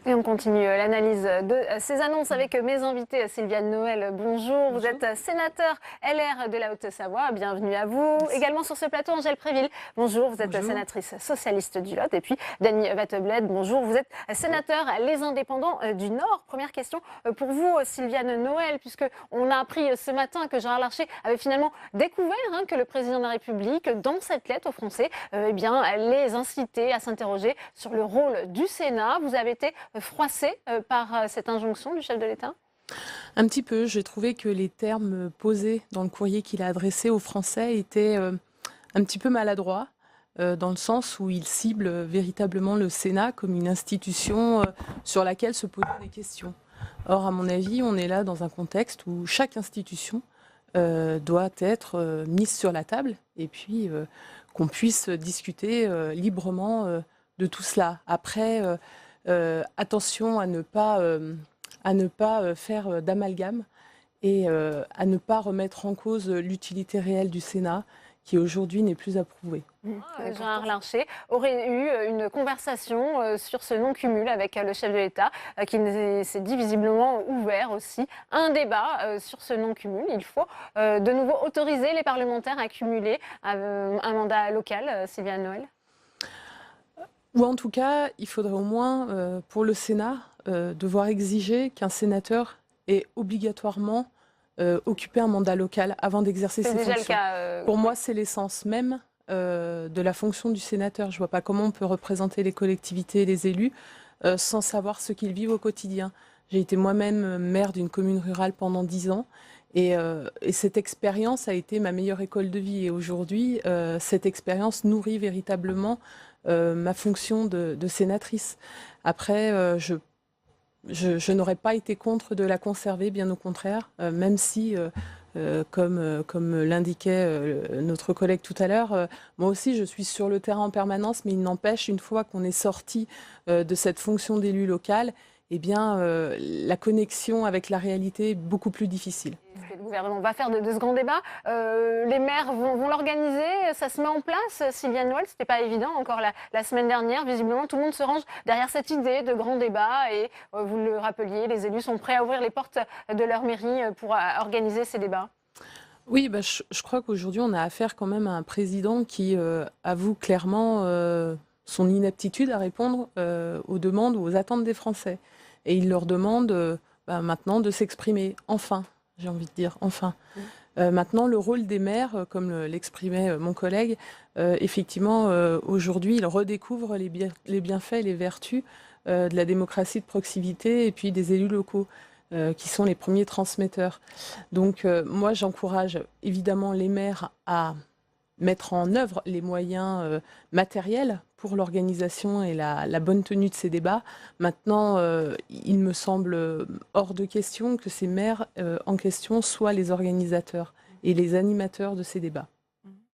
Et on continue l'analyse de ces annonces avec mes invités. Sylviane Noël, bonjour. Vous êtes sénateur LR de la Haute-Savoie. Bienvenue à vous. Merci. Également sur ce plateau, Angèle Préville. Bonjour. Vous êtes sénatrice socialiste du Lot. Et puis Dany Wattebled, bonjour. Vous êtes sénateur Les Indépendants du Nord. Première question pour vous, Sylviane Noël, puisque on a appris ce matin que Gérard Larcher avait finalement découvert que le président de la République, dans cette lettre aux Français, les incitait à s'interroger sur le rôle du Sénat. Vous avez été froissé par cette injonction du chef de l'État? Un petit peu. J'ai trouvé que les termes posés dans le courrier qu'il a adressé aux Français étaient un petit peu maladroits, dans le sens où il cible véritablement le Sénat comme une institution sur laquelle se poser des questions. Or, à mon avis, on est là dans un contexte où chaque institution doit être mise sur la table et puis qu'on puisse discuter librement de tout cela. Après, attention à ne pas faire d'amalgame et à ne pas remettre en cause l'utilité réelle du Sénat, qui aujourd'hui n'est plus approuvée. Gérard Larcher aurait eu une conversation sur ce non-cumul avec le chef de l'État, qui s'est dit visiblement ouvert aussi un débat sur ce non-cumul. Il faut de nouveau autoriser les parlementaires à cumuler un mandat local, Sylviane Noël? Ou en tout cas, il faudrait au moins, pour le Sénat, devoir exiger qu'un sénateur ait obligatoirement occupé un mandat local avant d'exercer ses fonctions. C'est déjà le cas. Pour moi, c'est l'essence même de la fonction du sénateur. Je ne vois pas comment on peut représenter les collectivités et les élus sans savoir ce qu'ils vivent au quotidien. J'ai été moi-même maire d'une commune rurale pendant 10 ans. Et cette expérience a été ma meilleure école de vie. Et aujourd'hui, cette expérience nourrit véritablement ma fonction de sénatrice. Après, je n'aurais pas été contre de la conserver, bien au contraire, même si, comme l'indiquait notre collègue tout à l'heure, moi aussi je suis sur le terrain en permanence, mais il n'empêche, une fois qu'on est sorti de cette fonction d'élu local, eh bien, la connexion avec la réalité est beaucoup plus difficile. Le gouvernement va faire de ce grand débat. Les maires vont l'organiser. Ça se met en place. Sylviane Noël, ce n'était pas évident encore la semaine dernière. Visiblement, tout le monde se range derrière cette idée de grand débat. Et vous le rappeliez, les élus sont prêts à ouvrir les portes de leur mairie pour organiser ces débats. Oui, je crois qu'aujourd'hui, on a affaire quand même à un président qui avoue clairement son inaptitude à répondre aux demandes ou aux attentes des Français. Et il leur demande maintenant de s'exprimer. Enfin, j'ai envie de dire, enfin. Maintenant, le rôle des maires, comme l'exprimait mon collègue, effectivement, aujourd'hui, ils redécouvrent les bienfaits et les vertus de la démocratie de proximité et puis des élus locaux, qui sont les premiers transmetteurs. Donc, moi, j'encourage évidemment les maires à mettre en œuvre les moyens matériels pour l'organisation et la bonne tenue de ces débats. Maintenant, il me semble hors de question que ces maires en question soient les organisateurs et les animateurs de ces débats.